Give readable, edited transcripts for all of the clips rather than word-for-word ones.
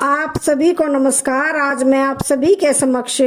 आप सभी को नमस्कार। आज मैं आप सभी के समक्ष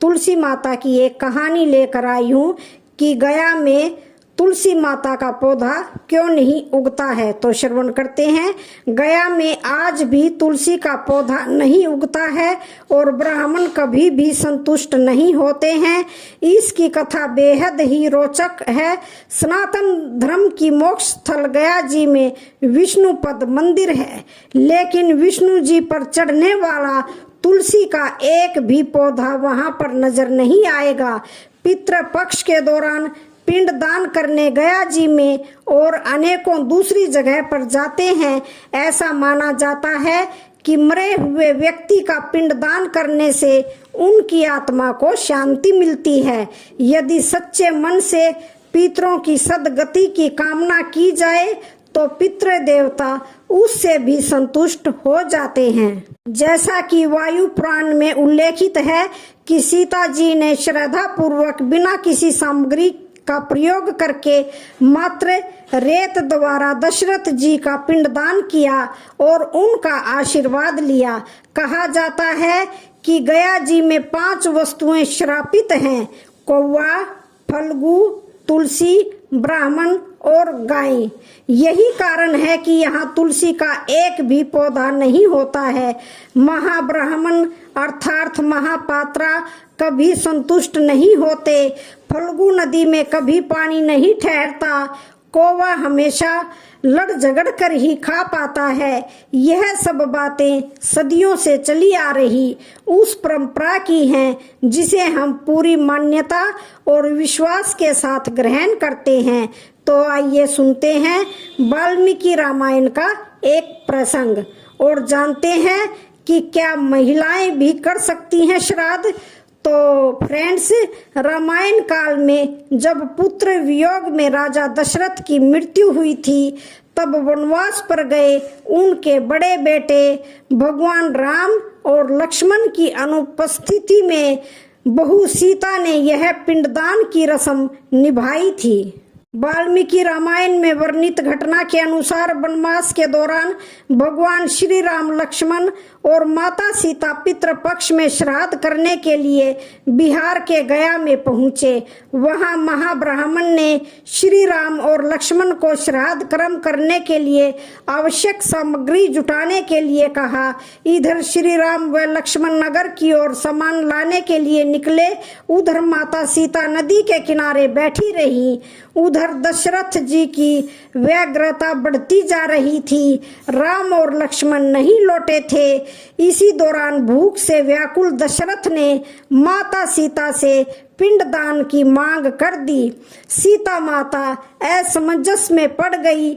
तुलसी माता की एक कहानी लेकर आई हूँ कि गया में तुलसी माता का पौधा क्यों नहीं उगता है। तो श्रवण करते हैं। गया में आज भी तुलसी का पौधा नहीं उगता है और ब्राह्मण कभी भी संतुष्ट नहीं होते हैं। इसकी कथा बेहद ही रोचक है। सनातन धर्म की मोक्ष स्थल गया जी में विष्णु पद मंदिर है, लेकिन विष्णु जी पर चढ़ने वाला तुलसी का एक भी पौधा वहां पर नजर नहीं आएगा। पितृ पक्ष के दौरान पिंड दान करने गया जी में और अनेकों दूसरी जगह पर जाते हैं। ऐसा माना जाता है कि मरे हुए व्यक्ति का पिंड दान करने से उनकी आत्मा को शांति मिलती है। यदि सच्चे मन से पितरों की सद्गति की कामना की जाए तो पितृ देवता उससे भी संतुष्ट हो जाते हैं। जैसा कि वायु पुराण में उल्लेखित है कि सीता जी ने श्रद्धा पूर्वक बिना किसी सामग्री का प्रयोग करके मात्र रेत द्वारा दशरथ जी का पिंडदान किया और उनका आशीर्वाद लिया। कहा जाता है कि गया जी में 5 वस्तुएं श्रापित हैं: कौवा, फल्गु, तुलसी, ब्राह्मण और गाय। यही कारण है कि यहाँ तुलसी का एक भी पौधा नहीं होता है। महाब्राह्मण अर्थात महापात्रा कभी संतुष्ट नहीं होते। फल्गु नदी में कभी पानी नहीं ठहरता। कौवा हमेशा लड़ झगड़ कर ही खा पाता है। यह सब बातें सदियों से चली आ रही उस परंपरा की हैं जिसे हम पूरी मान्यता और विश्वास के साथ ग्रहण करते हैं। तो आइए सुनते हैं वाल्मीकि रामायण का एक प्रसंग और जानते हैं कि क्या महिलाएं भी कर सकती हैं श्राद्ध। तो फ्रेंड्स, रामायण काल में जब पुत्र वियोग में राजा दशरथ की मृत्यु हुई थी, तब वनवास पर गए उनके बड़े बेटे भगवान राम और लक्ष्मण की अनुपस्थिति में बहू सीता ने यह पिंडदान की रस्म निभाई थी। वाल्मीकि रामायण में वर्णित घटना के अनुसार वनवास के दौरान भगवान श्री राम लक्ष्मण और माता सीता पितृ पक्ष में श्राद्ध करने के लिए बिहार के गया में पहुंचे। वहां महाब्राह्मण ने श्री राम और लक्ष्मण को श्राद्ध कर्म करने के लिए आवश्यक सामग्री जुटाने के लिए कहा। इधर श्री राम व लक्ष्मण नगर की ओर सामान लाने के लिए निकले। उधर माता सीता नदी के किनारे बैठी रही। उधर दशरथ जी की व्यग्रता बढ़ती जा रही थी। राम और लक्ष्मण नहीं लौटे थे। इसी दौरान भूख से व्याकुल दशरथ ने माता सीता से पिंडदान की मांग कर दी। सीता माता असमंजस में पड़ गई।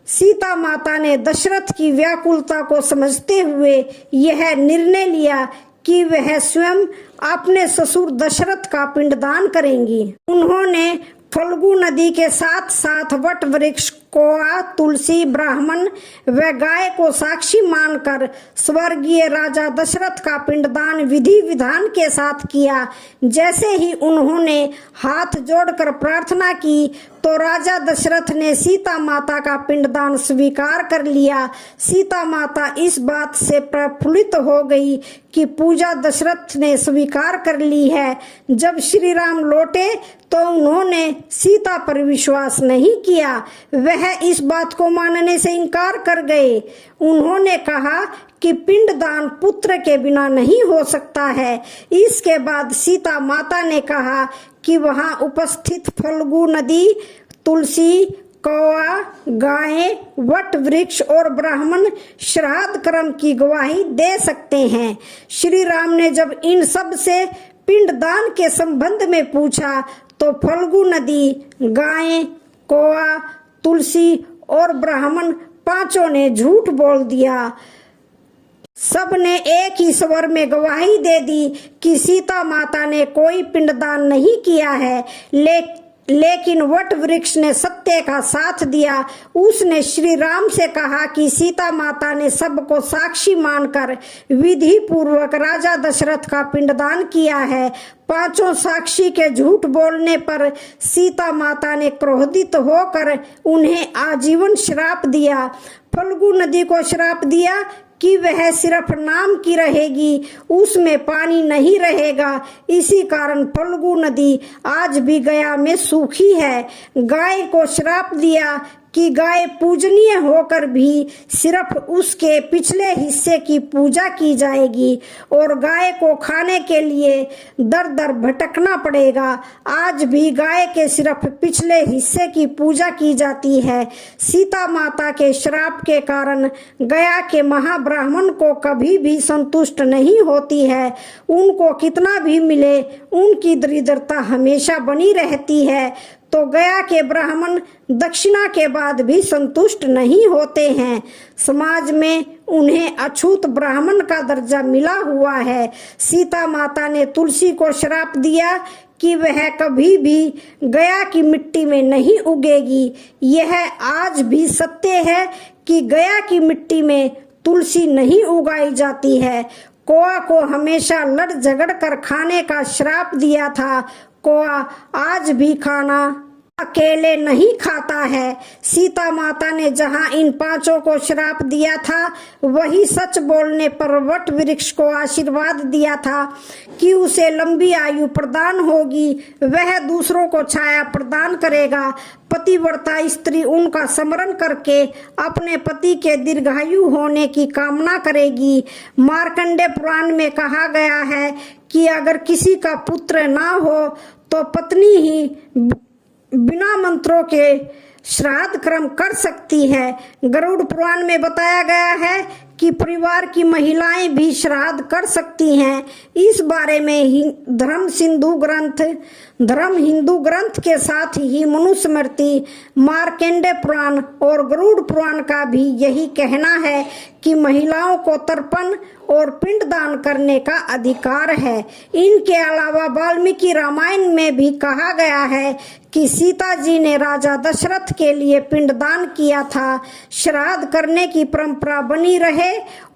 सीता माता ने दशरथ की व्याकुलता को समझते हुए यह निर्णय लिया कि वह स्वयं अपने ससुर दशरथ का पिंडदान करेंगी। उन्होंने फल्गु नदी के साथ साथ वट वृक्ष, कौआ, तुलसी, ब्राह्मण व गाय को साक्षी मानकर स्वर्गीय राजा दशरथ का पिंडदान विधि विधान के साथ किया। जैसे ही उन्होंने हाथ जोड़कर प्रार्थना की तो राजा दशरथ ने सीता माता का पिंडदान स्वीकार कर लिया। सीता माता इस बात से प्रफुल्लित हो गई कि पूजा दशरथ ने स्वीकार कर ली है। जब श्री राम लौटे तो उन्होंने सीता पर विश्वास नहीं किया। वह इस बात को मानने से इनकार कर गए। उन्होंने कहा कि पिंडदान पुत्र के बिना नहीं हो सकता है। इसके बाद सीता माता ने कहा कि वहां उपस्थित फल्गु नदी, तुलसी, कौआ, गाय, वट वृक्ष और ब्राह्मण श्राद्ध कर्म की गवाही दे सकते हैं। श्री राम ने जब इन सब से पिंडदान के संबंध में पूछा तो फल्गु नदी, गाय, कौआ, तुलसी और ब्राह्मण पांचों ने झूठ बोल दिया। सब ने एक ही स्वर में गवाही दे दी कि सीता माता ने कोई पिंडदान नहीं किया है। लेकिन वट वृक्ष ने सत्य का साथ दिया। उसने श्री राम से कहा कि सीता माता ने सबको साक्षी मानकर विधि पूर्वक राजा दशरथ का पिंडदान किया है। पांचों साक्षी के झूठ बोलने पर सीता माता ने क्रोधित होकर उन्हें आजीवन श्राप दिया। फल्गु नदी को श्राप दिया कि वह सिर्फ नाम की रहेगी, उसमें पानी नहीं रहेगा। इसी कारण फल्गु नदी आज भी गया में सूखी है। गाय को श्राप दिया कि गाय पूजनीय होकर भी सिर्फ उसके पिछले हिस्से की पूजा की जाएगी और गाय को खाने के लिए दर दर भटकना पड़ेगा। आज भी गाय के सिर्फ पिछले हिस्से की पूजा की जाती है। सीता माता के श्राप के कारण गया के महाब्राह्मण को कभी भी संतुष्ट नहीं होती है। उनको कितना भी मिले, उनकी दरिद्रता हमेशा बनी रहती है। तो गया के ब्राह्मण दक्षिणा के बाद भी संतुष्ट नहीं होते हैं। समाज में उन्हें अछूत ब्राह्मण का दर्जा मिला हुआ है। सीता माता ने तुलसी को श्राप दिया कि वह कभी भी गया की मिट्टी में नहीं उगेगी। यह आज भी सत्य है कि गया की मिट्टी में तुलसी नहीं उगाई जाती है। कौआ को हमेशा लड़ झगड़ कर खाने का श्राप दिया था। कौआ आज भी खाना अकेले नहीं खाता है। सीता माता ने जहां इन पांचों को श्राप दिया था, वही सच बोलने पर वट वृक्ष को आशीर्वाद दिया था कि उसे लंबी आयु प्रदान होगी, वह दूसरों को छाया प्रदान करेगा। पतिव्रता स्त्री उनका स्मरण करके अपने पति के दीर्घायु होने की कामना करेगी। मार्कंडेय पुराण में कहा गया है कि अगर किसी का पुत्र ना हो तो पत्नी ही बिना मंत्रों के श्राद्ध कर्म कर सकती है। गरुड़ पुराण में बताया गया है कि परिवार की महिलाएं भी श्राद्ध कर सकती हैं। इस बारे में धर्म हिंदू ग्रंथ के साथ ही मनुस्मृति, मार्कंडेय पुराण और गरुड़ पुराण का भी यही कहना है कि महिलाओं को तर्पण और पिंडदान करने का अधिकार है। इनके अलावा वाल्मीकि रामायण में भी कहा गया है कि सीता जी ने राजा दशरथ के लिए पिंडदान किया था। श्राद्ध करने की परंपरा बनी रहे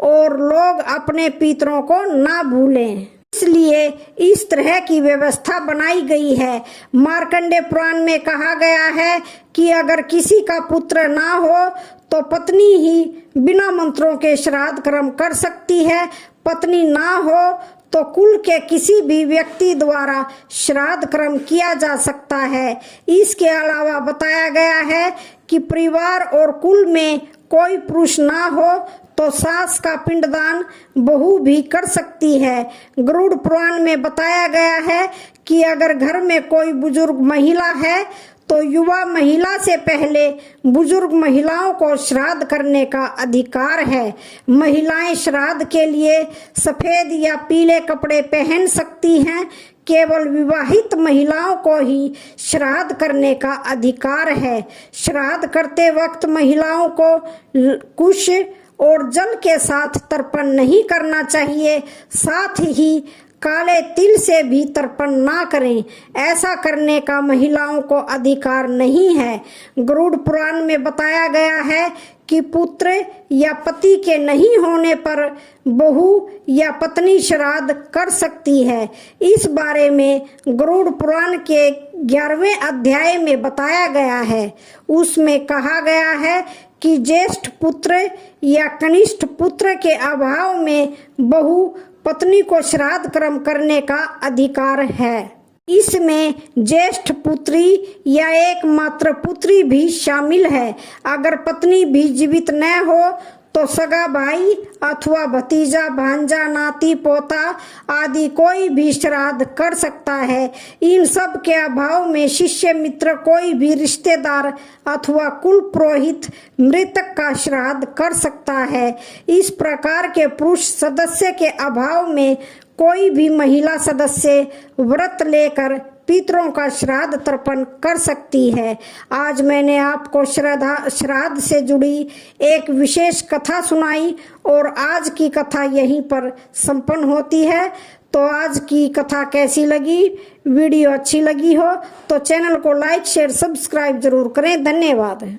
और लोग अपने पितरों को ना भूलें, इसलिए इस तरह की व्यवस्था बनाई गई है। मार्कंडेय पुराण में कहा गया है कि अगर किसी का पुत्र ना हो तो पत्नी ही बिना मंत्रों के श्राद्ध कर्म कर सकती है। पत्नी ना हो तो कुल के किसी भी व्यक्ति द्वारा श्राद्ध कर्म किया जा सकता है। इसके अलावा बताया गया है कि परिवार और कुल में कोई पुरुष ना हो तो सास का पिंडदान बहू भी कर सकती है। गरुड़ पुराण में बताया गया है कि अगर घर में कोई बुजुर्ग महिला है तो युवा महिला से पहले बुजुर्ग महिलाओं को श्राद्ध करने का अधिकार है। महिलाएं श्राद्ध के लिए सफेद या पीले कपड़े पहन सकती हैं। केवल विवाहित महिलाओं को ही श्राद्ध करने का अधिकार है। श्राद्ध करते वक्त महिलाओं को कुश और जल के साथ तर्पण नहीं करना चाहिए। साथ ही काले तिल से भी तर्पण ना करें। ऐसा करने का महिलाओं को अधिकार नहीं है। गरुड़ पुराण में बताया गया है कि पुत्र या पति के नहीं होने पर बहू या पत्नी श्राद्ध कर सकती है। इस बारे में गरुड़ पुराण के 11वें अध्याय में बताया गया है। उसमें कहा गया है कि ज्येष्ठ पुत्र या कनिष्ठ पुत्र के अभाव में बहू पत्नी को श्राद्ध कर्म करने का अधिकार है। इसमें ज्येष्ठ पुत्री या एकमात्र पुत्री भी शामिल है। अगर पत्नी भी जीवित न हो तो सगा भाई अथवा भतीजा, भांजा, नाती, पोता आदि कोई भी श्राद्ध कर सकता है। इन सब के अभाव में शिष्य मित्र कोई भी रिश्तेदार अथवा कुल पुरोहित मृतक का श्राद्ध कर सकता है। इस प्रकार के पुरुष सदस्य के अभाव में कोई भी महिला सदस्य व्रत लेकर पितरों का श्राद्ध तर्पण कर सकती है। आज मैंने आपको श्राद्ध से जुड़ी एक विशेष कथा सुनाई और आज की कथा यहीं पर संपन्न होती है। तो आज की कथा कैसी लगी? वीडियो अच्छी लगी हो तो चैनल को लाइक, शेयर, सब्सक्राइब जरूर करें। धन्यवाद।